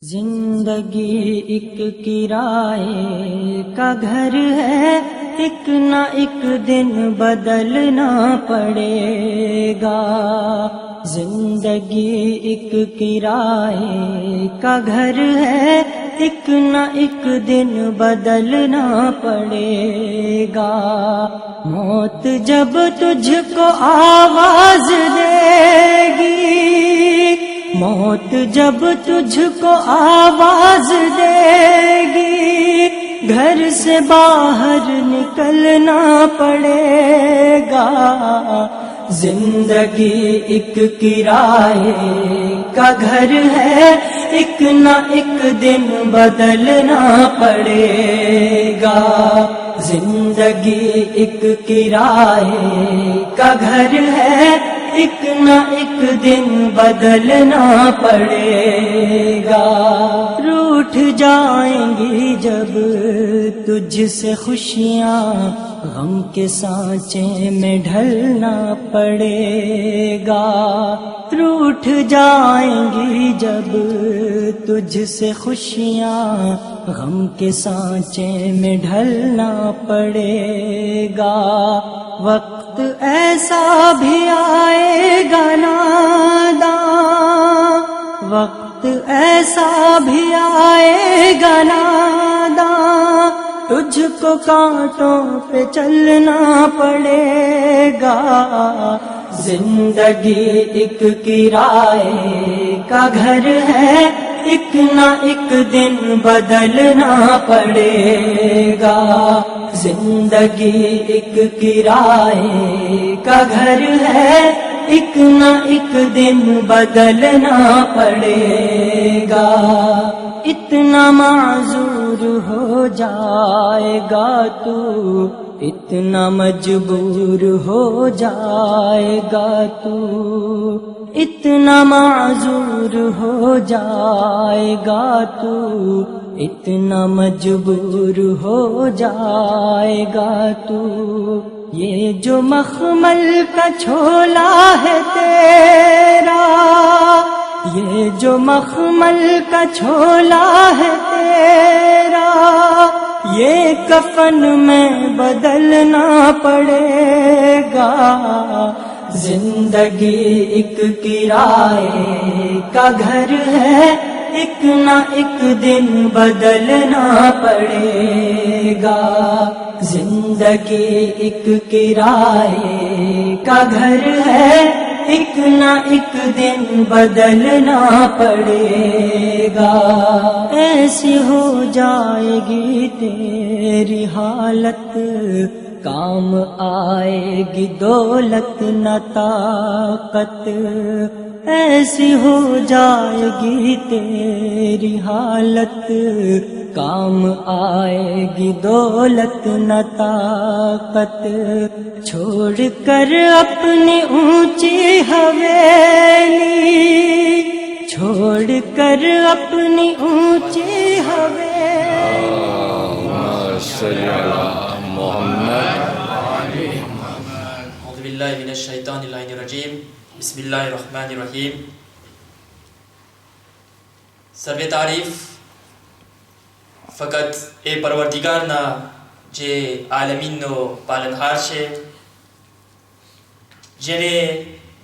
जिंदगी एक किराए का घर है, एक ना एक दिन बदलना पड़ेगा। जिंदगी एक किराए का घर है, एक ना एक दिन बदलना पड़ेगा। मौत जब तुझको आवाज देगी, मौत जब तुझको आवाज देगी, घर से बाहर निकलना पड़ेगा। जिंदगी एक किराए का घर है, एक ना एक दिन बदलना पड़ेगा। जिंदगी एक किराए का घर है, एक ना एक दिन बदलना पड़ेगा। रूठ जाएंगी जब तुझसे खुशियाँ, गम के सांचे में ढलना पड़ेगा। रूठ जाएंगी जब तुझसे खुशियाँ, गम के सांचे में ढलना पड़ेगा। वक्त ऐसा भी आएगा नादां, वक्त ऐसा भी आएगा नादां, तुझको कांटों पे चलना पड़ेगा। जिंदगी एक किराए का घर है, एक ना एक दिन बदलना पड़ेगा। जिंदगी एक किराए का घर है, एक ना एक दिन बदलना पड़ेगा। इतना माजूर हो जाएगा तू, इतना मजबूर हो जाएगा तू, इतना माजूर हो जाएगा तू, इतना मजबूर हो जाएगा तू। ये जो मखमल का छोला है तेरा, ये जो मखमल का छोला है तेरा, ये कफन में बदलना पड़ेगा। जिंदगी एक किराए का घर है, एक ना एक दिन बदलना पड़ेगा। जिंदगी एक किराए का घर है, एक ना एक दिन बदलना पड़ेगा। ऐसी हो जाएगी तेरी हालत, काम आएगी दौलत न ताकत। ऐसी हो जाएगी तेरी हालत, काम आएगी दौलत न ताकत। छोड़ कर अपनी ऊंची हवेली, छोड़ कर अपनी ऊंची हवेली, बिस्मिल्लाहिर्रहमानिर्रहीम। सर्वे तारीफ फकत ए परवरदिगारना जे आलमीननो पालनहार છે, જેને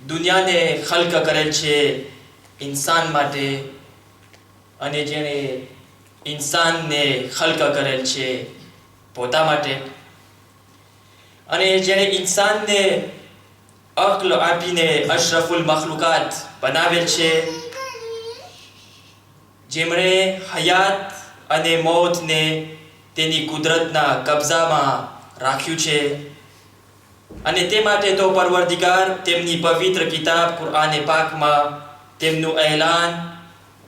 દુનિયાને ખલ્ક કરેલ છે ઇન્સાન માટે, અને જેને ઇન્સાનને ખલ્ક કરેલ છે પોતા માટે, અને જેને ઇન્સાનને અક્લ આપીને અશરફુલ મખલુકાત બનાવેલ છે, જેમણે હયાત અને મોતને તેની કુદરતના કબજામાં રાખ્યું છે। અને તે માટે તો પરવરદિગાર તેમની પવિત્ર કિતાબ કુરઆને પાકમાં તેમનું એલાન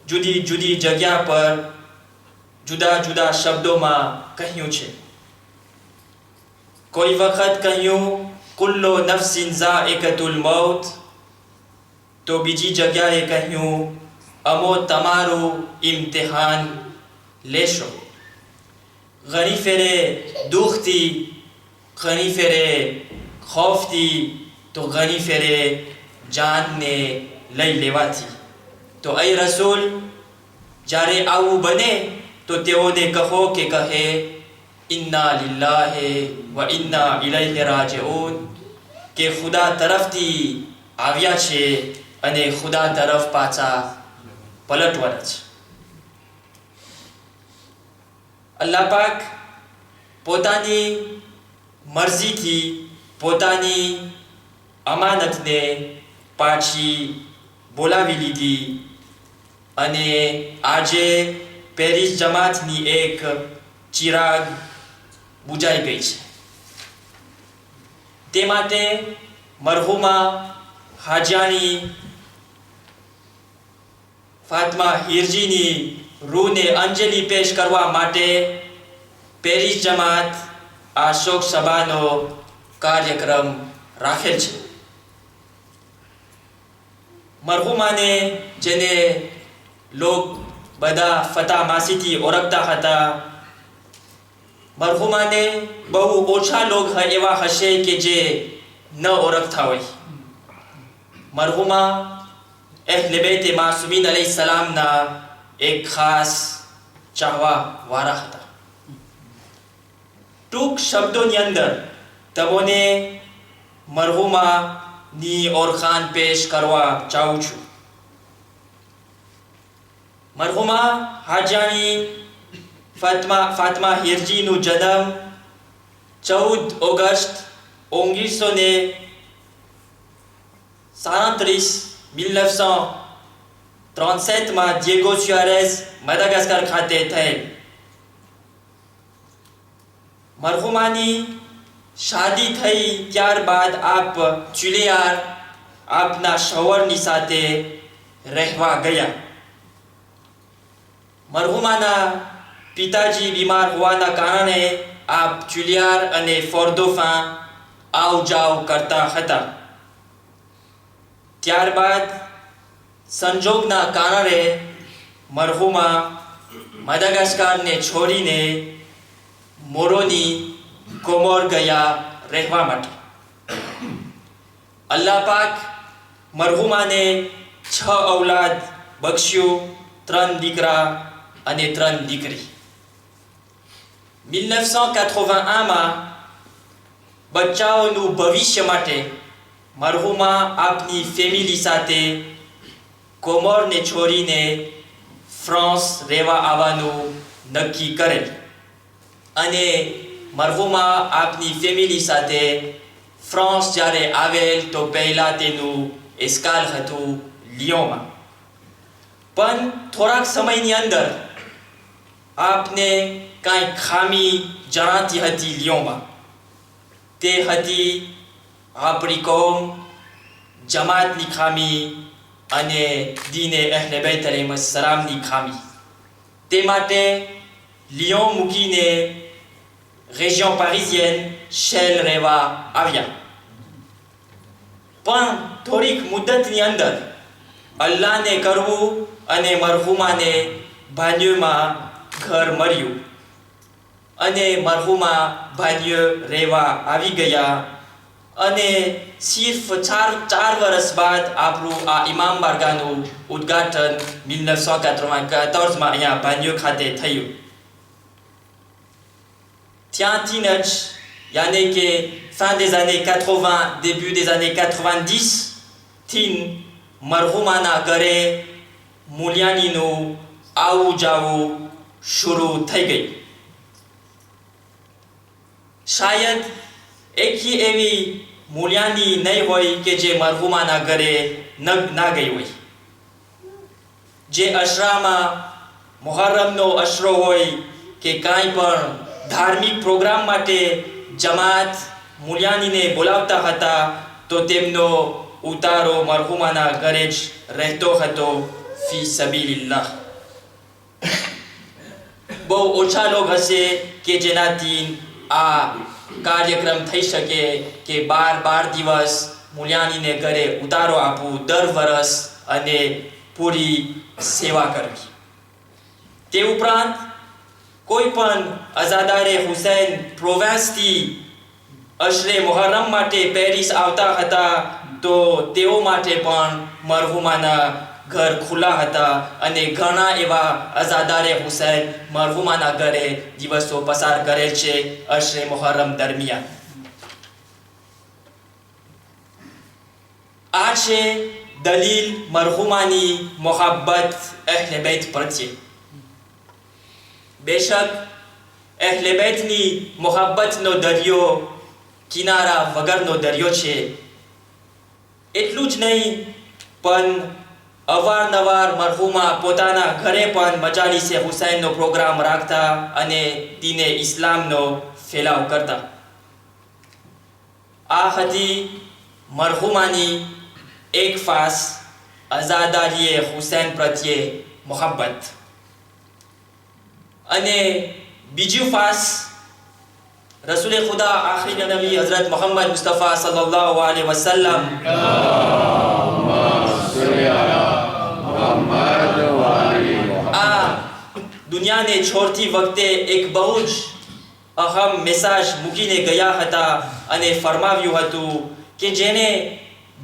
જુદી જુદી જગ્યા પર જુદા જુદા શબ્દોમાં કહ્યું છે। કોઈ વખત કહ્યું કુલ્લો નફસિન ઝાઇકતુલ મૌત, તો બીજી જગ્યાએ કહ્યું અમો તમારું ઇમ્તિહાન લેશો। ઘણી ફેરે દુઃખથી, ઘણી ફેરે ખૌફથી, તો ઘણી ફેરે જાનને લઈ લેવાથી। તો એ રસૂલ જ્યારે આવું બને તો તેઓને કહો કે કહે ઇન્ના લિલ્લાહી વ ઇન્ના ઇલૈહિ રાજિઉન, કે ખુદા તરફથી આવ્યા છે અને ખુદા તરફ પાછા પલટવાના છે. અલ્લાહ પાક પોતાની મરજીથી પોતાની અમાનતને પાછી બોલાવી લીધી અને આજે પેરિસ જમાતની એક ચિરાગ બુજાઈ ગઈ છે. તે માટે મરહુમા હાજાની ફાતમા હિરજીની રૂને અંજલિ પેશ કરવા માટે પેરિસ જમાત આ શોક સભાનો કાર્યક્રમ રાખેલ છે. મરહુમાને જેને લોક બધા ફતા માસીથી ઓળખતા હતા, મરહુમાને બહુ ઓછા લોક એવા હશે કે જે ન ઓળખતા હોય. મરહુમા અહલે બેત માસૂમીન અલૈહિસ્સલામના એક ખાસ ચાહવા વાળા હતા. ટૂંક શબ્દોની અંદર તમને મરહુમાની ઓળખાણ પેશ કરવા ચાહું છું. મરહુમા હાજાની ફાતમા હિરજીનો જન્મ 14 ઓગસ્ટ 1937 માં દિએગો સુઆરેઝ મેડાગાસ્કર ખાતે થયેલ. મરહુમાની શાદી થઈ ત્યારબાદ આપ ચુલિયાર આપના શવરની સાથે રહેવા ગયા. મરહુમાના પિતાજી બીમાર હોવાના કારણે આપ ચુલિયાર અને ફોર્દોફા આવ જાવ કરતા હતા. ત્યારબાદ સંજોગના કારણે મરહુમા મેડાગાસ્કરને છોડીને મોરોની કોમોર ગયા રહેવા માટે. અલ્લાહ પાક મરહુમાને 6 ઔલાદ બખ્શ્યું, 3 દીકરા અને 3 દીકરી. 1981માં બચ્ચાઓનું ભવિષ્ય માટે મરહુમા આપની ફેમિલી સાથે કોમોરને છોડીને ફ્રાન્સ રહેવા આવવાનું નક્કી કરેલ અને મરહુમા આપની ફેમિલી સાથે ફ્રાન્સ જ્યારે આવેલ તો પહેલાં તેનું એસ્કાલ હતું લિયોનમાં. પણ થોડાક સમયની અંદર આપને કાંઈ ખામી જણાતી હતી લિયોનમાં. તે હતી આપણી કોમ જમાતની ખામી અને દીને અહલે બેત અલૈહિસ્સલામની ખામી. તે માટે લિયોન મૂકીને région parisienne શહેર રહેવા આવ્યા. પણ થોડીક મુદ્દતની અંદર અલ્લાહને કરવું અને મરહુમાને ભાન્યુમાં ઘર મળ્યું અને મરહુમા ભાન્યુ રહેવા આવી ગયા અને સિર્ફ 4 વર્ષ બાદ આપણું આ ઇમામ બારગાહનું ઉદ્ઘાટન 1994માં અહીંયા ભાન્યુ ખાતે થયું. ત્યાંથી જ યાને કે fin des années 80 début des années 90 થી મરહુમાના ઘરે મૂલ્યાનીનું આવું જાવું શરૂ થઈ ગઈ. શાયદ એકી એવી મૂલ્યાની નહીં હોય કે જે મરહુમાના ઘરે ના ગઈ હોય. જે અશરામાં મુહર્રમનો અશરો હોય કે કાંઈ પણ ધાર્મિક પ્રોગ્રામ માટે જમાત મૂલ્યાનીને બોલાવતા હતા તો તેમનો ઉતારો મરહુમાના ઘરે જ રહેતો હતો ફી સબીલિલ્લાહ. બહુ ઓછા લોક હશે કે જેનાથી આ કાર્યક્રમ થઈ શકે કે 12 દિવસ મૂલ્યાનીને ઘરે ઉતારો આપવું દર વર્ષ અને પૂરી સેવા કરવી. તે ઉપરાંત કોઈ પણ અઝાદારે હુસૈન પ્રોવિન્સથી અશરે મુહર્રમ માટે પેરિસ આવતા હતા તો તેઓ માટે પણ મરહુમાના ઘર ખુલ્લા હતા અને ઘણા એવા અઝાદારે હુસૈન મરહુમાના ઘરે દિવસો પસાર કરે છે અશરે મુહર્રમ દરમિયાન. આ છે દલીલ મરહુમાની મોહબ્બત અહલે બેત પ્રત્યે. બેશક અહલે બેતની મોહબ્બતનો દરિયો કિનારા વગરનો દરિયો છે. એટલું જ નહીં પણ અવારનવાર મરહુમા પોતાના ઘરે પણ મજાલિસે હુસૈનનો પ્રોગ્રામ રાખતા અને દીને ઇસ્લામનો ફેલાવ કરતા. આ હતી મરહુમાની એક ખાસ અઝાદારીએ હુસૈન પ્રત્યે મોહબ્બત. અને બીજું ખાસ રસૂલે ખુદા આખરી નબી હઝરત મોહમ્મદ મુસ્તફા સલ્લલ્લાહુ અલૈહિ વસલ્લમ આ દુનિયાને છોડતી વખતે એક બહુ જ અહમ મેસેજ મૂકીને ગયા હતા અને ફરમાવ્યું હતું કે જેને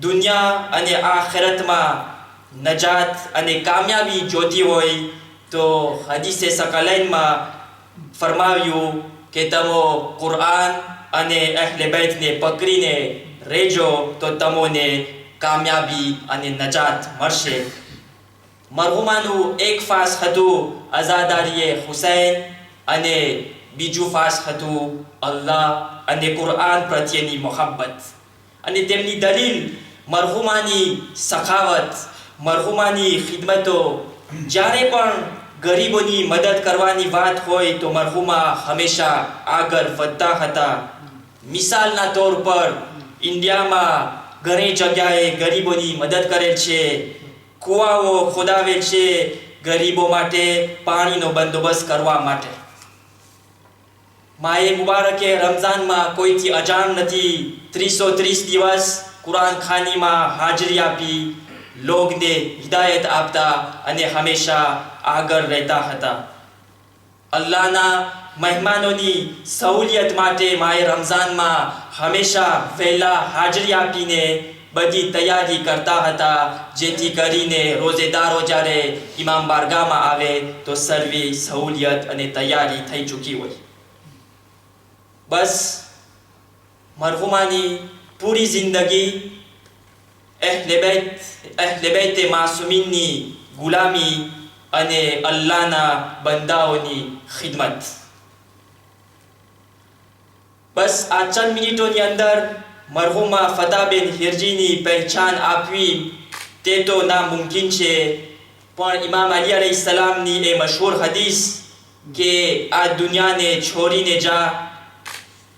દુનિયા અને આખિરતમાં નજાત અને કામયાબી જોતી હોય તો હદીસે સકલૈનમાં ફરમાવ્યું કે તમે કુરઆન અને અહલે બેતને પકડીને રહેજો તો તમને કામયાબી અને નજાત મળશે. મરહુમાનું એક ખાસ હતું અઝાદારીએ હુસૈન અને બીજું ખાસ હતું અલ્લાહ અને કુરઆન પ્રત્યેની મોહબ્બત. અને તેમની દલીલ મરહુમાની સખાવત, મરહુમાની ખિદમતો. જ્યારે પણ ગરીબોની મદદ કરવાની વાત હોય તો મરહુમા હંમેશા આગળ વધતા હતા. મિસાલના તौर પર ઇન્ડિયામાં ઘણી જગ્યાએ ગરીબોની મદદ કરે છે, કુવાઓ ખોદાવે છે ગરીબો માટે પાણીનો બંદોબસ્ત કરવા માટે. માએ મુબારકે રમઝાનમાં કોઈથી અજાણ નથી 330 દિવસ કુરાન ખાનીમાં હાજરી આપી લોગને હિદાયત આપતા અને હંમેશા આગળ રહેતા હતા. અલ્લાહના મહેમાનોની સહુલિયત માટે માએ રમઝાનમાં હંમેશા વહેલા હાજરી આપીને બધી તૈયારી કરતા હતા જેથી કરીને રોઝેદારો જ્યારે ઇમામ બારગાહમાં આવે તો સર્વે સહુલિયત અને તૈયારી થઈ ચૂકી હોય. બસ મરહુમાની પૂરી જિંદગી અહલે બેત માસૂમીનની ગુલામી અને અલ્લાહના બંદાઓની ખિદમત. બસ આ ચંદ મિનિટોની અંદર મરહુમા ફતાબેન હિરજીની પહેચાન આપવી તે તો નામુમકિન છે, પણ ઇમામ અલી અલૈહિસ્સલામની એ મશહૂર હદીસ કે આ દુનિયાને છોડીને જા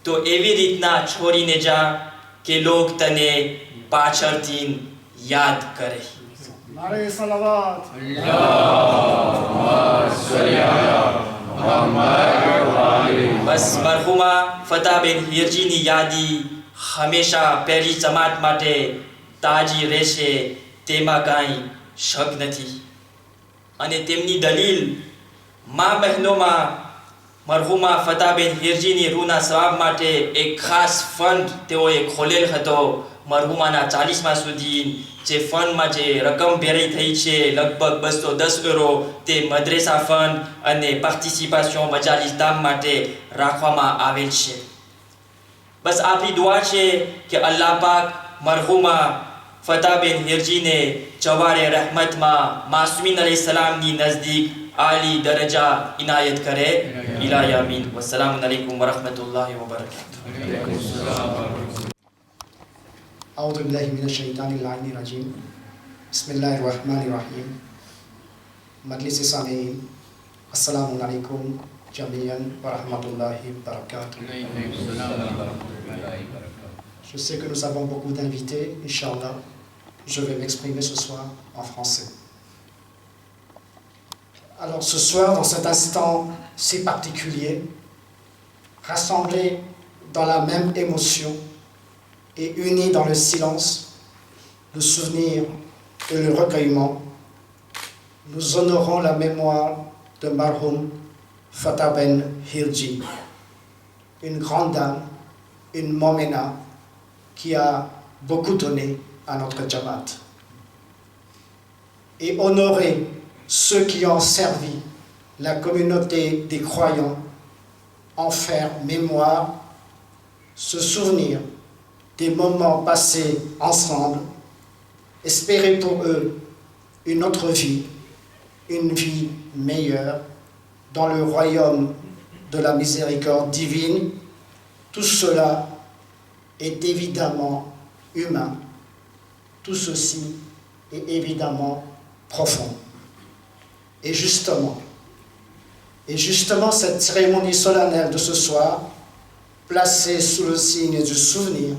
તો એવી રીતના છોડીને જા કે લોક તને પાછળથી યાદ કરે. नारे सलावत બસ મરહુમા ફતાબેન હિરજીની યાદી હંમેશા પહેલી જમાત માટે તાજી રહેશે તેમાં કાંઈ શક નથી. અને તેમની દલીલ મા બહેનોમાં મરહુમા ફતાબેન હિરજીની રૂના સવાબ માટે એક ખાસ ફંડ તેઓએ ખોલેલ હતો. મરહુમાના 40મા સુધી જે ફંડમાં જે રકમ ભેરી થઈ છે લગભગ 210 યુરો તે મદ્રેસા ફંડ અને પાર્ટિસિપેશન મજાલિસ દામ માટે રાખવામાં આવેલ છે. બસ આપણી દુઆ છે કે અલ્લાહ પાક મરહુમા ફતાબેન હિરજીને જવારે રહેમતમાં માસૂમીન અલૈહિસ્સલામની નજદીક આલી દરજા ઇનાયત કરે. Ilahi આમીન. વસ્સલામુ અલૈકુમ વરહમતુલ્લાહિ વબરકાતુહુ. أعوذ بالله من الشيطان اللعين الرجيم بسم الله الرحمن الرحيم مجلس سامعین السلام علیکم جميعا ورحمة الله وبركاته. Je sais que nous avons beaucoup d'invités, Inch'Allah. Je vais m'exprimer ce soir en français. Alors ce soir, dans cet instant si particulier, rassemblés dans la même émotion et unis dans le silence, le souvenir et le recueillement, nous honorons la mémoire de Marhoum Fataben Hirji, une grande dame, une momena qui a beaucoup donné à notre Jamaat. et honorer ceux qui ont servi la communauté des croyants, en faire mémoire, se souvenir des moments passés ensemble, espérer pour eux une autre vie, une vie meilleure dans le royaume de la miséricorde divine. Tout cela est évidemment humain, tout ceci est évidemment profond. Et justement, cette cérémonie solennelle de ce soir, placée sous le signe du souvenir,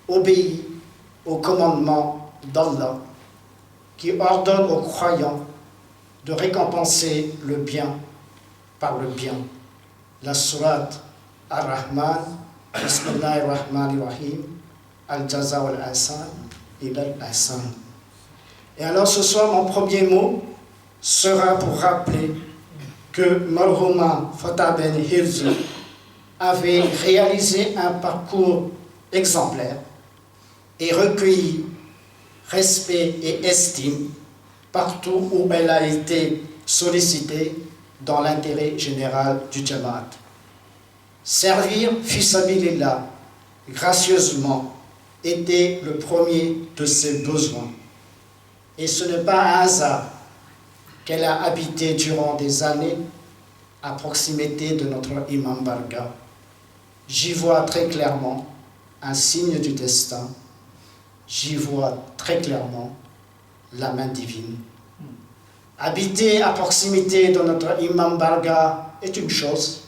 obéit au commandement d'Allah, qui ordonne aux croyants de récompenser le bien par le bien. La sourate Ar-Rahman, Bismillahir-Rahmanir-Rahim, Al-Jaza wal-Ahsan, Al-Ahsan. Et alors ce soir, mon premier mot sera pour rappeler que Marhouma Fatah Ben Hirzi avait réalisé un parcours exemplaire et recueilli respect et estime partout où elle a été sollicitée dans l'intérêt général du Jamaat. Servir Fisabilillah gracieusement était le premier de ses besoins. Et ce n'est pas un hasard qu'elle a habité durant des années à proximité de notre imam Barga. J'y vois très clairement un signe du destin, j'y vois très clairement la main divine. Habiter à proximité de notre imam Barga est une chose,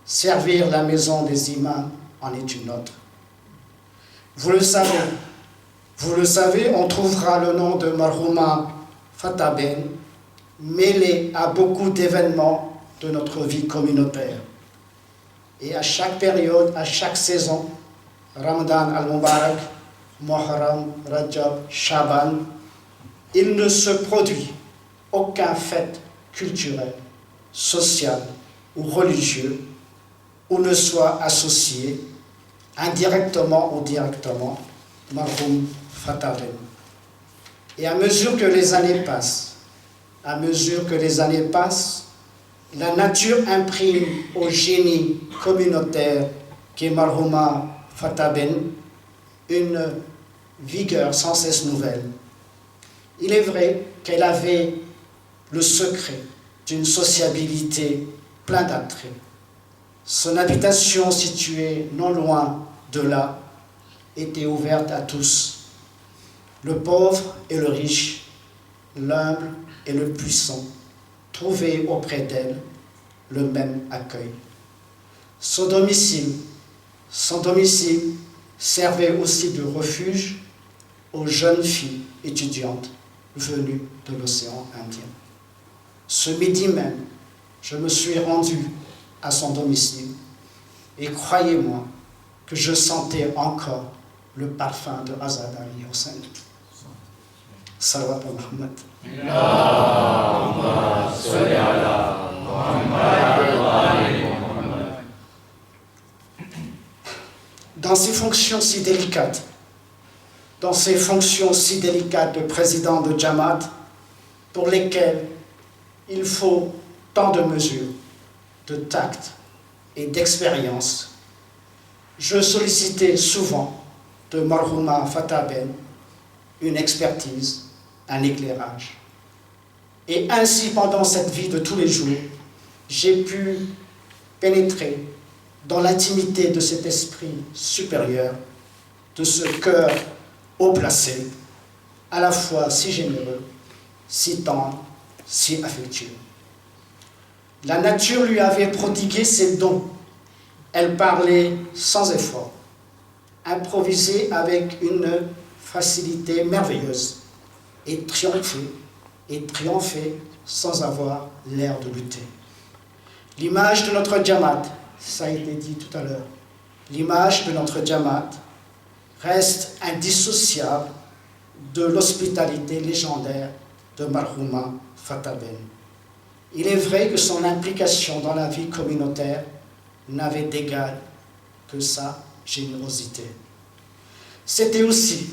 servir la maison des imams en est une autre. Vous le savez, on trouvera le nom de Marhouma Fatah Ben mêlé à beaucoup d'événements de notre vie communautaire. Et à chaque période, à chaque saison, Ramadan al-Mubarak, Muharram, Rajab, Shaban, il ne se produit aucun fait culturel, social ou religieux où ne soit associé, indirectement ou directement, Marhoum Fatah Ben. Et à mesure que les années passent, la nature imprime au génie communautaire qu'est Marhouma Fatah Ben une vigueur sans cesse nouvelle. Il est vrai qu'elle avait le secret d'une sociabilité plein d'attraits. Son habitation située non loin de là était ouverte à tous, le pauvre et le riche, l'humble et le puissant, trouvaient auprès d'elle le même accueil. Son domicile servait aussi de refuge aux jeunes filles étudiantes venues de l'océan Indien. Ce midi même, je me suis rendu à son domicile et croyez-moi que je sentais encore le parfum de Azad Ali Hossein. Salawat Muhammad. Dans ces fonctions si délicates, de président de Jamaat, pour lesquelles il faut tant de mesures, de tact et d'expérience, je sollicitais souvent de Marhouma Fatah Ben une expertise, un éclairage. Et ainsi, pendant cette vie de tous les jours, j'ai pu pénétrer dans l'intimité de cet esprit supérieur, de ce cœur haut placé, à la fois si généreux, si tendre, si affectueux. La nature lui avait prodigué ses dons. Elle parlait sans effort, improvisait avec une facilité merveilleuse et triomphait sans avoir l'air de lutter. L'image de notre Jamaat, ça a été dit tout à l'heure, l'image de notre Jamaat reste indissociable de l'hospitalité légendaire de Marhouma Fatah Ben. Il est vrai que son implication dans la vie communautaire n'avait d'égal que sa générosité. C'était aussi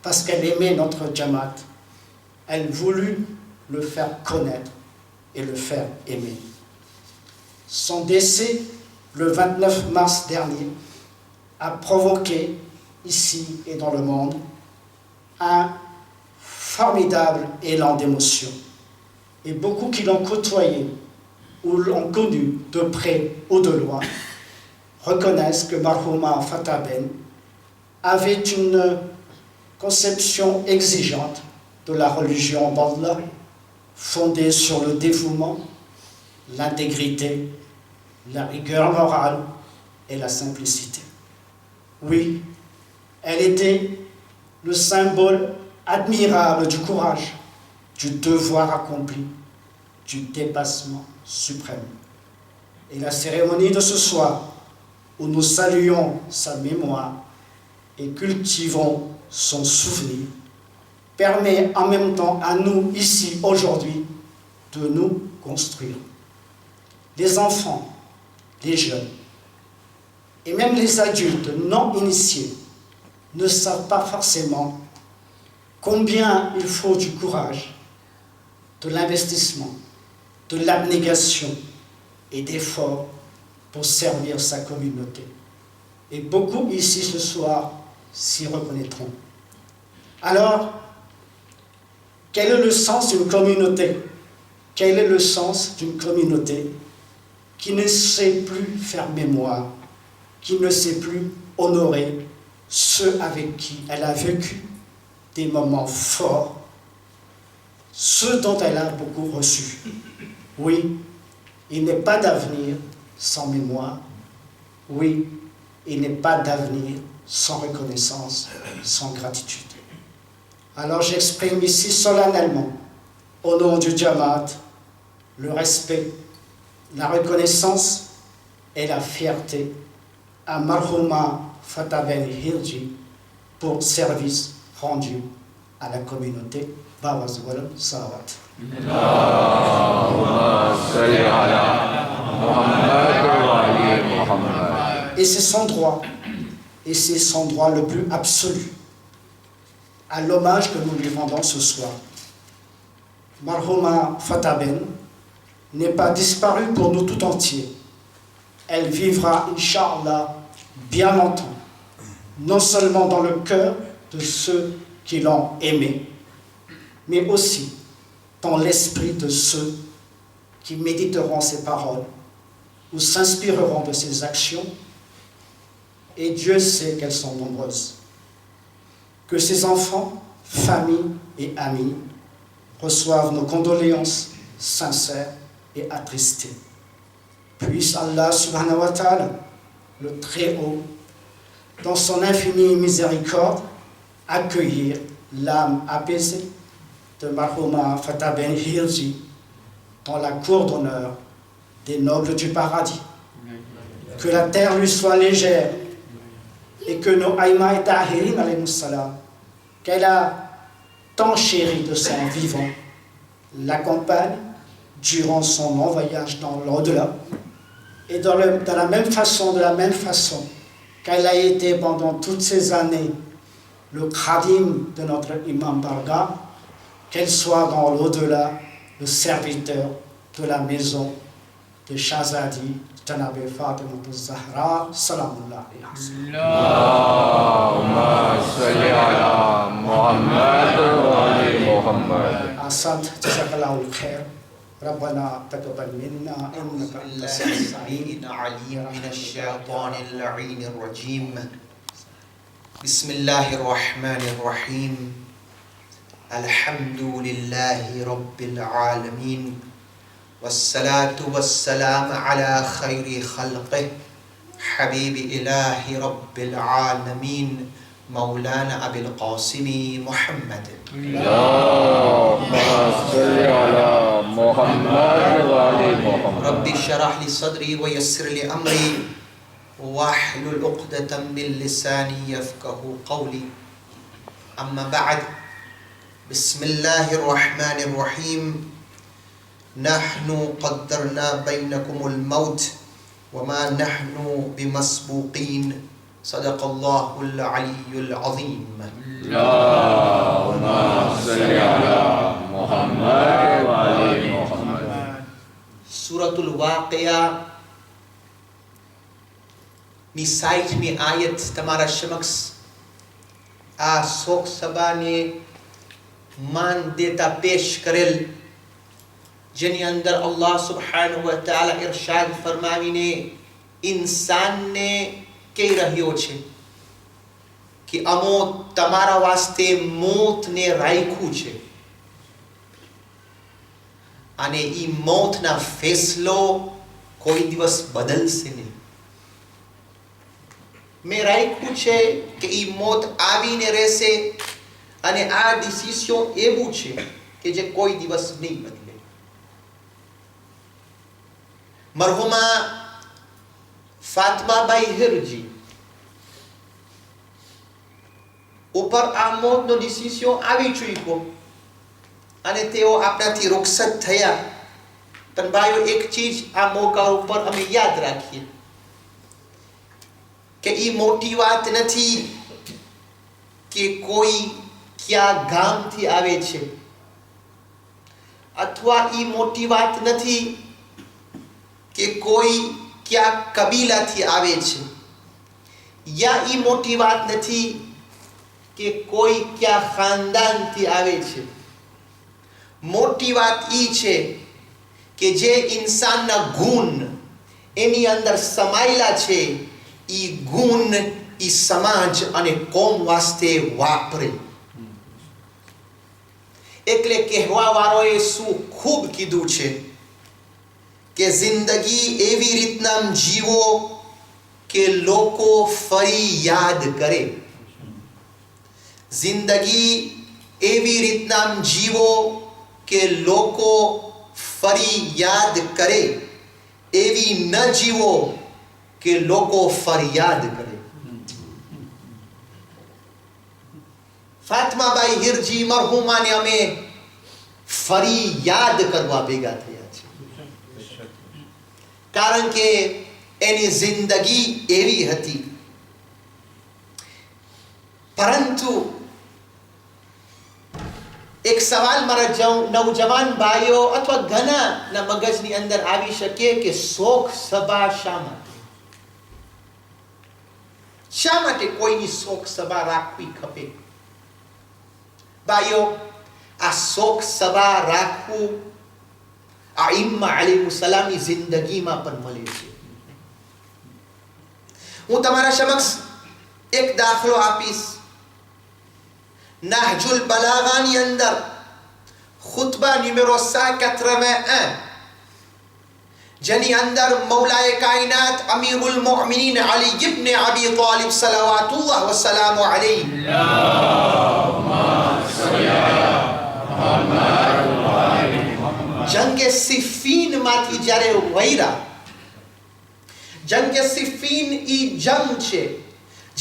parce qu'elle aimait notre Jamaat, elle voulut le faire connaître et le faire aimer. Son décès, le 29 mars dernier, a provoqué, ici et dans le monde, un formidable élan d'émotion. Et beaucoup qui l'ont côtoyé ou l'ont connu de près ou de loin reconnaissent que Marhouma Fatah Ben avait une conception exigeante de la religion d'Allah, fondée sur le dévouement, l'intégrité, la rigueur morale et la simplicité. Oui, elle était le symbole admirable du courage, du devoir accompli, du dépassement suprême. Et la cérémonie de ce soir, où nous saluons sa mémoire et cultivons son souvenir, permet en même temps à nous, ici, aujourd'hui, de nous construire. Les enfants, les jeunes, et même les adultes non initiés ne savent pas forcément combien il faut du courage, de l'investissement, de l'abnégation et d'efforts pour servir sa communauté. Et beaucoup ici ce soir s'y reconnaîtront. Alors, quel est le sens d'une communauté? Quel est le sens d'une communauté qui ne sait plus faire mémoire, qui ne sait plus honorer ceux avec qui elle a vécu des moments forts, ceux dont elle a beaucoup reçu? Oui, il n'est pas d'avenir sans mémoire. Oui, il n'est pas d'avenir sans reconnaissance, sans gratitude. Alors j'exprime ici solennellement, au nom du Jamaat, le respect, la reconnaissance et la fierté à Marhouma Fatah Ben Hirji pour service rendu à la communauté. Bawazwal Sawat. Et c'est son droit, et c'est son droit le plus absolu à l'hommage que nous lui rendons ce soir. Marhouma Fatah Ben n'est pas disparue pour nous tout entiers. Elle vivra, Inch'Allah, bien longtemps, non seulement dans le cœur de ceux qui l'ont aimée, mais aussi dans l'esprit de ceux qui méditeront ses paroles ou s'inspireront de ses actions, et Dieu sait qu'elles sont nombreuses. Que ses enfants, familles et amis reçoivent nos condoléances sincères et attristées. Puisse Allah subhanahu wa ta'ala, le Très-Haut, dans son infinie miséricorde, accueillir l'âme apaisée de Marhouma Fatah Ben Hirji dans la cour d'honneur des nobles du paradis. Que la terre lui soit légère et que nos Aïma et Tahirin, alayhi salam, qu'elle a tant chéri de son vivant, l'accompagne durant son long voyage dans l'au-delà, et de la même façon qu'elle a été pendant toutes ces années le khadim de notre imam Barga, qu'elle soit dans l'au-delà le serviteur de la maison de Shahzadi Janab Fatima Zahra Salamullah alayha. Allahumma salli ala Muhammad wa ali Muhammad. Ahsant, jazakallahu khair. ربنا تقبل منا انك انت السميع العليم من الشيطان اللعين الرجيم. بسم الله الرحمن الرحيم. الحمد لله رب العالمين والصلاة والسلام على خير خلقه حبيب إله رب العالمين مولانا أبي القاسم محمد. اللهم صل على محمد وآل محمد. ربي اشرح لي صدري ويسر لي أمري واحلل عقدة من لساني يفقه قولي. أما بعد، بسم الله الرحمن الرحيم. نحن قدرنا بينكم الموت وما نحن بمسبوقين સદકલ્લાહુલ અલીયુલ Azim. Allahumma salli ala Muhammad wa ali Muhammad. સૂરતુલ વાक़િયા ની 60મી આયત તમારા સમક્ષ આ શોક સભાને માન દેતા પેશ કરેલ, જેની અંદર અલ્લાહ સુબ્હાનહુ વ તઆલા ઇરશાદ ફરમાવીને ઇન્સાનને કહી રહ્યો છે કે અમો તમારા વાસ્તે મોતને રાખ્યું છે અને ઈ મોતના ફેસલો કોઈ દિવસ બદલશે નહીં. મેં રાખ્યું છે કે ઈ મોત આવીને રહેશે અને આ ડિસિઝન એવું છે કે જે કોઈ દિવસ નહીં બદલે. મરહુમા ફાતિમાબાઈ હિરજી ઉપર આ મોતનો ડિસિઝન આવી ચૂક્યો અને તેઓ આપણાથી રૂખસત થયા. પણ ભાઈઓ, એક ચીજ આ મોકા ઉપર અમે યાદ રાખીએ કે ઈ મોટી વાત નથી કે કોઈ ક્યાં ગામથી આવે છે, અથવા ઈ મોટી વાત નથી કે કોઈ ક્યાં કબીલાથી આવે છે, યા ઈ મોટી વાત નથી કે કોઈ ક્યાં ખાનદાનથી આવે છે. મોટી વાત ઈ છે કે જે ઇન્સાનના ગુણ એની અંદર સમાયેલા છે, ઈ ગુણ ઈ સમાજ અને કોમ વાસ્તે વાપરે. એટલે કહેવા વાળોએ શું ખૂબ કીધું છે કે જિંદગી એવી રીતના જીવો કે લોકો ફરી યાદ કરે. જિંદગી એવી રીતના જીવો કે લોકો ફરી યાદ કરે, એવી ન જીવો કે લોકો ફરિયાદ કરે. ફાતિમાબાઈ હિરજી મરહુમાને અમે ફરી યાદ કરવા ભેગા થયા છે, કારણ કે એની જિંદગી એવી હતી. પરંતુ એક સવાલ મારા નવજવાન ભાઈઓ અથવા ઘણાના મગજની અંદર આવી શકે કે શોક સભા શા માટે? શા માટે કોઈની શોક સભા રાખવી ખપે? ભાઈઓ, આ શોક સભા રાખવું આ ઇમ્મા અલૈહિસ્સલામની જિંદગીમાં પણ મળે છે. હું તમારા સમક્ષ એક દાખલો આપીશ. નહજુલ બલાગાની અંદર ખુતબા નંબર 81 જેની અંદર મૌલાએ કાયનાત અમીરુલ મુઅમિનીન અલી ઇબ્ન અબી તાલિબ સલાવાતુલ્લાહ વ સલામુ અલૈહ જંગે સિફીન માંથી જ્યારે વૈરા, જંગે સિફીન ઈ જંગ છે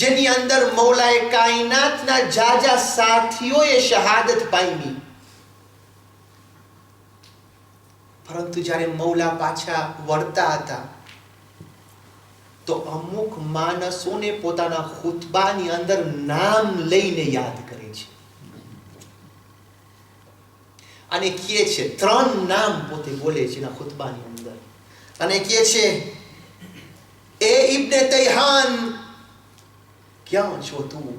જેની અંદર મૌલાએ કાયનાતના જાજા સાથીઓએ શહાદત પામી. પરંતુ જ્યારે મૌલા પાછા વળતા હતા તો અમુક માણસોને પોતાના ખુતબાની અંદર નામ લઈને યાદ કરે છે અને કહે છે, 3 નામ પોતે બોલે છે એના ખુતબાની અંદર અને કહે છે, એ ઇબ્ને તૈહાન ક્યાં છો તું?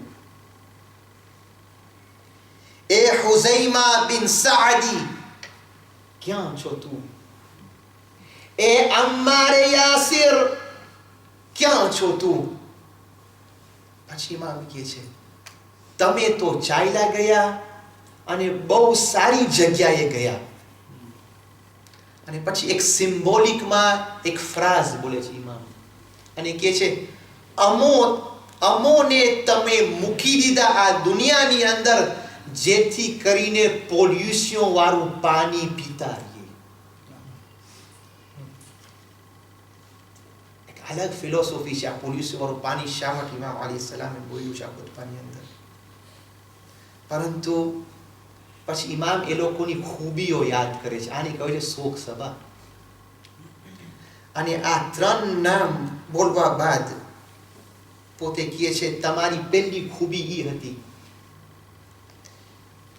એ હુઝૈમા બિન સાદી ક્યાં છો તું? એ અમ્મારે યાસિર ક્યાં છો તું? પછી ઇમામ કહે છે, તમે તો ચાલ્યા ગયા અને બહુ સારી જગ્યાએ ગયા. અને પછી એક સિમ્બોલિકમાં એક ફ્રાઝ બોલે છે ઇમામ અને કહે છે, અમોને તમે મૂકી દીધા આ દુનિયાની અંદર જેથી કરીને પોલ્યુશન વાળું પાણી પીતા રહીએ. એક અલગ ફિલોસોફી છે આ પોલ્યુશન વાળું પાણી શા માટે ઇમામ અલૈહિસ્સલામે બોલ્યું છે આ ખુતબાની અંદર. પરંતુ પછી ઇમામ એ લોકોની ખૂબીઓ યાદ કરે છે. આની કહે છે શોક સભા. અને આ 3 નામ બોલવા બાદ પોતે કહે છે તમારી પહેલી ખૂબી એ હતી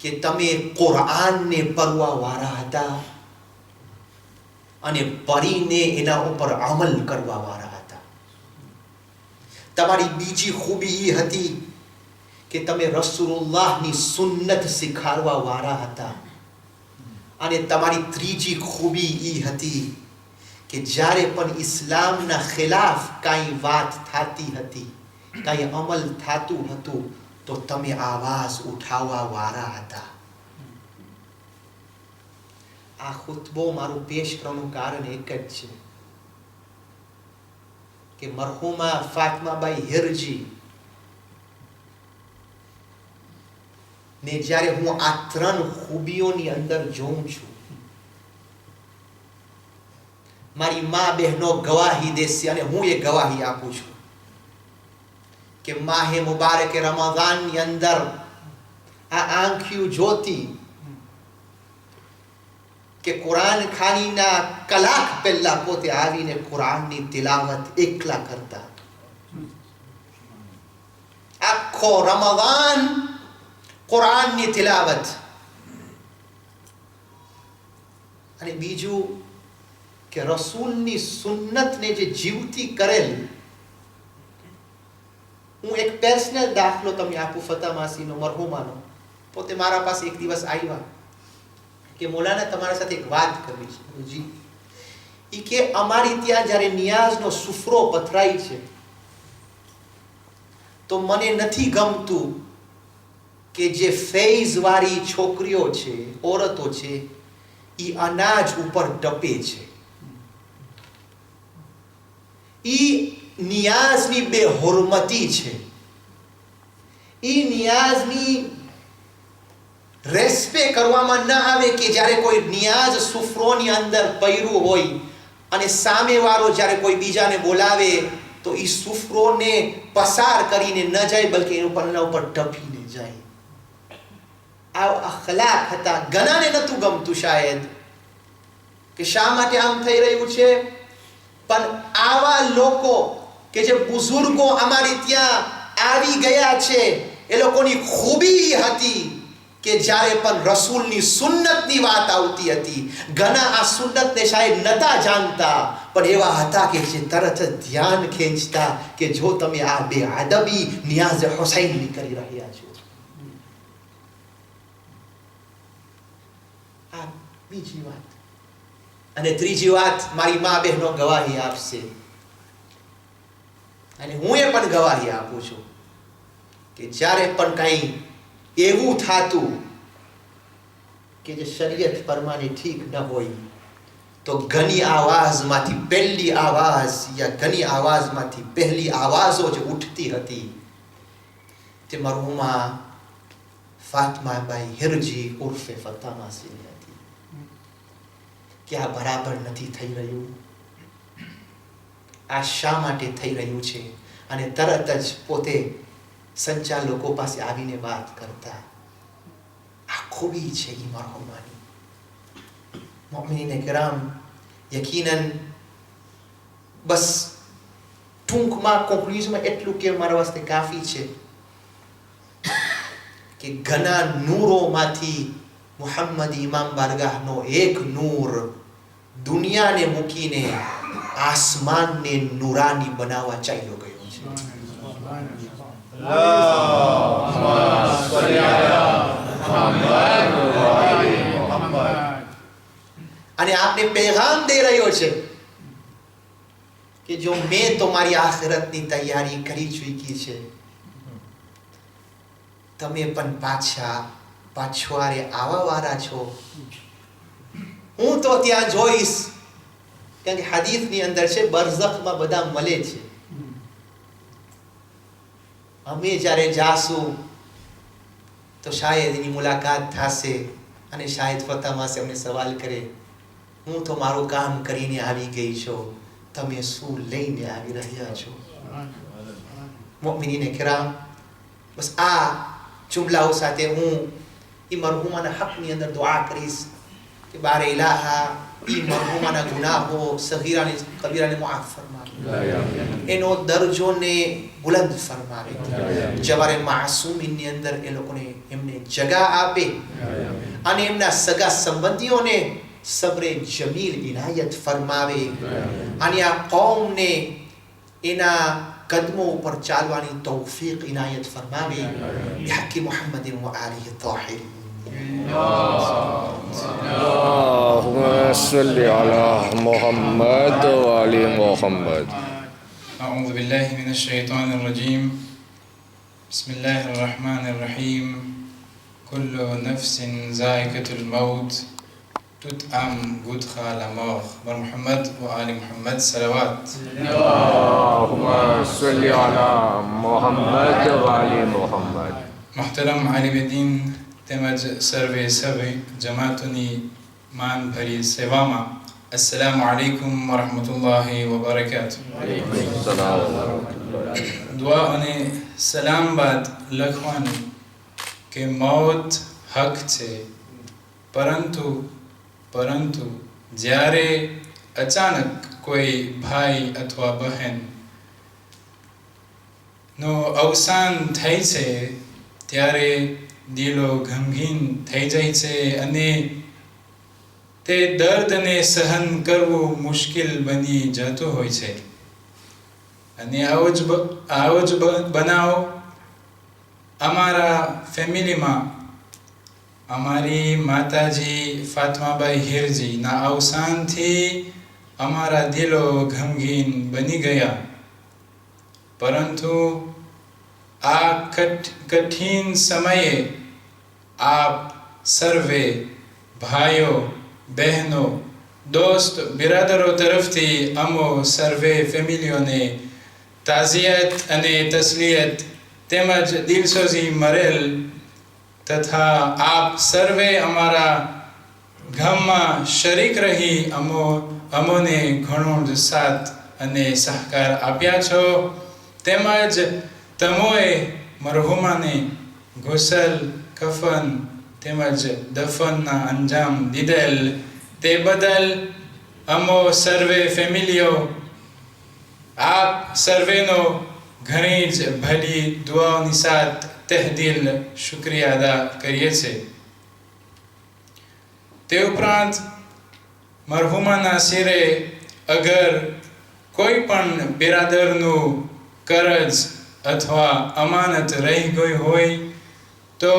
કે તમે કુરાનને પડવા વાળા હતા અને પઢીને એના ઉપર અમલ કરવા વાળા હતા. તમારી બીજી ખૂબી એ હતી કે તમે રસૂલુલ્લાહની સુન્નત શીખવાડવા વાળા હતા. અને તમારી ત્રીજી ખૂબી એ હતી કે જ્યારે પણ ઇસ્લામના ખિલાફ કાંઈ વાત થતી હતી, કાંઈ અમલ થતું હતું, તો તમે આવાજ ઉઠાવવા વાળા હતા. આ ખુતબો મારું પેશ કરવાનું કારણ એક જ છે કે મરહુમા ફાતિમાબાઈ હિરજી ને જ્યારે હું આ ત્રણ ખૂબીઓની અંદર જોઉં છું, મારી મા બહેનો ગવાહી દેશે અને હું એ ગવાહી આપું છું કે માહે મુબારક રમઝાનની અંદર આ આંખિયું જોતી કે કુરાન ખાનીના કલાક પહેલા પોતે આવીને કુરાનની તિલાવત એકલા કરતા. આખો રમઝાન કુરાનની તિલાવત. અને બીજું કે રસૂલની સુન્નતને જે જીવતી કરેલ. હું એક પર્સનલ દાખલો તમને આપું ફતા માસીનો, મરહુમાનો. પોતે મારા પાસે એક દિવસ આવ્યા કે મૌલાના તમારા સાથે એક વાત કરવી છે. જી. ઈ કે અમારી ત્યાં જ્યારે નિયાઝનો સુફરો પથરાય છે તો મને નથી ગમતું કે જે ફૈઝ વાળી છોકરીઓ છે, ઓરતો છે, ઈ અનાજ ઉપર ટપે છે. ઈ નિયાઝની બેહુરમતી છે. ઈ નિયાઝની રેસ્પેક્ટ કરવામાં ન આવે કે જ્યારે કોઈ નિયાઝ સુફરોની અંદર પૈરું હોય અને સામેવાળો જ્યારે કોઈ બીજાને બોલાવે તો ઈ સુફરોને પસાર કરીને ન જાય, બલકે એના ઉપર ટપીને જાય. આ અખલાક હતા. ઘણાને નતું ગમતું શાયદ કે શા માટે આમ થઈ રહ્યું છે, પણ આવા લોકો કે જે બુઝુર્ગો અમારી ત્યાં આવી ગયા છે, એ લોકોની ખૂબી હતી કે જ્યારે પણ રસૂલની સુન્નતની વાત આવતી હતી, ઘણા આ સુન્નતને શાયદ નતા જાણતા, પણ એવા હતા કે જે તરત જ ધ્યાન ખેંચતા કે જો તમે આ બેઅદબી નિયાઝ હુસૈનની કરી રહ્યા છો. આ બીજી વાત. અને ત્રીજી વાત, મારી મા બહેનો ગવાહી આપશે અને હું એ પણ ગવાહી આપું છું કે જ્યારે પણ કંઈ એવું થાતું કે જે શરીયત પ્રમાણે ઠીક ન હોય તો ઘણી આવાજમાંથી પહેલી આવાજ યા ઘણી આવાજમાંથી પહેલી આવાજો જે ઉઠતી હતી તે મરહુમા ફાતિમાબાઈ હિરજી ઉર્ફે ફતા માસીની હતી કે આ બરાબર નથી થઈ રહ્યું, આ શા માટે થઈ રહ્યું છે. અને તરત જ પોતે સંચાલકો પાસે આવીને વાત કરતા. આ ખૂબી છે ઈ મરહુમાની. મુઅમિનીને કિરામ, યકીનન બસ ટૂંકમાં કોન્ક્લુઝનમાં એટલું કે મારા વાસ્તે કાફી છે કે ઘણા નૂરોમાંથી મુહમ્મદ ઇમામ બારગાહનો એક નૂર દુનિયાને મૂકીને આસમાનને નૂરાની બનાવવા ચાલ્યો ગયો છે. અને આપને પેગામ દે રહ્યો છે કે જો મેં તો મારી આખિરતની તૈયારી કરી ચૂકી છે, તમે પણ પાછવારે આવા વાળા છો. હું તો ત્યાં જોઈશ, કારણ કે હદીસની અંદર છે બરઝખમાં બધા મળે છે. અમે જ્યારે જાશું તો શાયદ એની મુલાકાત થશે અને શાયદ ફતા માસી અમને સવાલ કરે, હું તો મારું કામ કરીને આવી ગઈ છું, તમે શું લઈને આવી રહ્યા છો. મુઅમિનીને કિરામ, બસ આ જુમલાઓ સાથે હું એ મરહુમાના હકની અંદર દુઆ કરીશ કે બારે ઇલાહા ઈ મરહુમાના ગુનાહો સગીરાને કબીરાને મુઆફ ફરમાવે, એનો દરજોને બુલંદ ફરમાવે, જવારે માસૂમીની અંદર એ લોકોને એમને જગા આપે અને એમના સગા સંબંધીઓને સબરે જમીલ ઇનાયત ફરમાવે અને આ કૌમને એના કદમો ઉપર ચાલવાની તૌફીક ઇનાયત ફરમાવે બિહક્કી મુહમ્મદિન વ આલિહિ તાહિરીન. اللهم صل على محمد وآل محمد. أعوذ بالله من الشيطان الرجيم. بسم الله الرحمن الرحيم. كل نفس ذائقة الموت تطعم غدخا لموخ محمد وآل محمد صلوات. اللهم صل على محمد وآل محمد. محترم عالم دین તેમજ સર્વે જમાતોની માન ભરી સેવામાં અસ્સલામુ અલૈકુમ વરહમતુલ્લાહિ વબરકાતુહ. દુઆ અને સલામ બાદ લખવાનું કે મૌત હક છે, પરંતુ જ્યારે અચાનક કોઈ ભાઈ અથવા બહેન નો અવસાન થાય છે ત્યારે દિલો ગમગીન થઈ જાય છે અને તે દર્દને સહન કરવું મુશ્કેલ બની જતું હોય છે. અને આવો જ બનાવ અમારા ફેમિલીમાં અમારી માતાજી ફાતમાબાઈ હીરજીના અવસાનથી અમારા દિલો ગમગીન બની ગયા. પરંતુ આ કઠિન સમયે આપ સર્વે ભાઈઓ બહેનો દોસ્ત બિરાદરો તરફથી અમો સર્વે ફેમિલીઓને તાઝિયત અને તસલિયત તેમજ દિલસોજી મરેલ તથા આપ સર્વે અમારા ગામમાં શરીક રહી અમોને ઘણો જ સાથ અને સહકાર આપ્યા છો, તેમજ તમોએ મરહુમાને ગુસલ કફન તેમજ દફનના અંજામ દીધેલ તે બદલ અમો સર્વે ફેમિલીઓ આપ સર્વેનો ઘણી જ ભલી દુઆઓની સાથ તહેદિલ શુક્રિયા અદા કરીએ છીએ. તે ઉપરાંત મરહુમાના સિરે અગર કોઈ પણ બિરાદરનું કરજ અથવા અમાનત રહી ગઈ હોય તો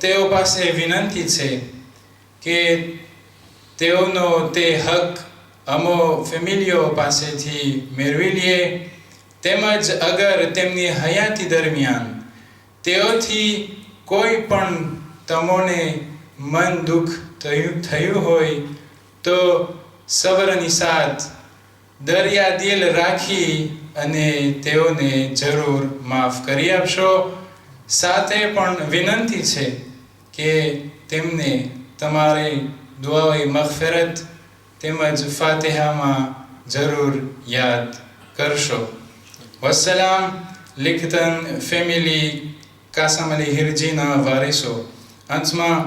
તેઓ પાસે વિનંતી છે કે તેઓનો તે હક અમો ફેમિલીઓ પાસેથી મેળવી લઈએ. તેમજ અગર તેમની હયાતી દરમિયાન તેઓથી કોઈ પણ તમોને મન દુઃખ થયું હોય તો સબરની સાથ દરિયા દિલ રાખી અને તેઓને જરૂર માફ કરી આપશો. સાથે પણ વિનંતી છે કે તેમને તમારી દુઆએ મગફિરત તેમજ ફાતિહામાં જરૂર યાદ કરશો. વસ્સલામ. લિખતન ફેમિલી કાસમ અલી હિરજીના વારિસો. અંતમાં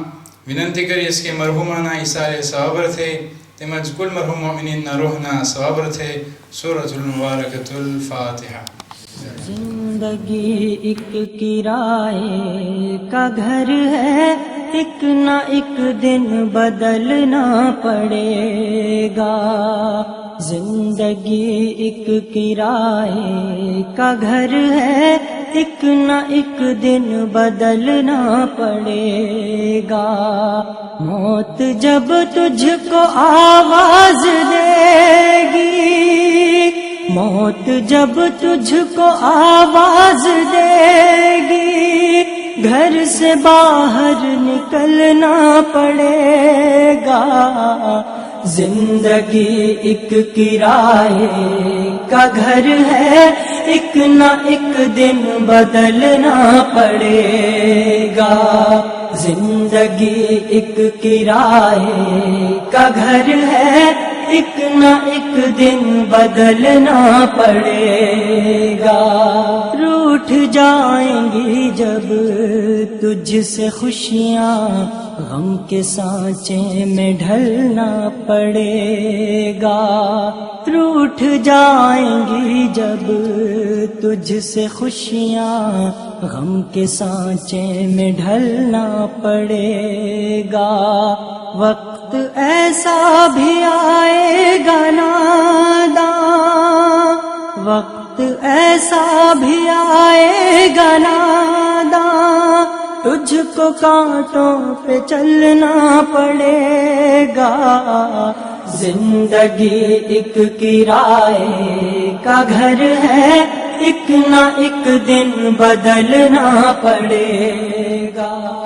વિનંતી કરીશ કે મરહુમાના ઈસારે સવાબ અર્થે તેમજ કુલ મરહુમ મોમિનીનના રૂહના સવાબ અર્થે સૂરતુલ મુબારકતુલ ફાતિહા. जिंदगी एक किराए का घर है, एक ना एक दिन बदलना पड़ेगा. जिंदगी एक किराए का घर है, एक ना एक दिन बदलना पड़ेगा. मौत जब तुझको आवाज देगी, मौत जब तुझको आवाज देगी, घर से बाहर निकलना पड़ेगा. जिंदगी एक किराए का घर है, एक ना एक दिन बदलना पड़ेगा. जिंदगी एक किराए का घर है, एक ना एक दिन बदलना पड़ेगा। रूठ जाएंगी जब तुझसे खुशियाँ, गम के सांचे में ढलना पड़ेगा। रूठ जाएंगी जब तुझसे खुशियाँ, गम के सांचे में ढलना पड़ेगा। वक्त ऐसा भी आएगा नादां, वक्त ऐसा भी आएगा नादां, तुझको कांटों पे चलना पड़ेगा। जिंदगी एक किराए का घर है, एक ना एक दिन बदलना पड़ेगा।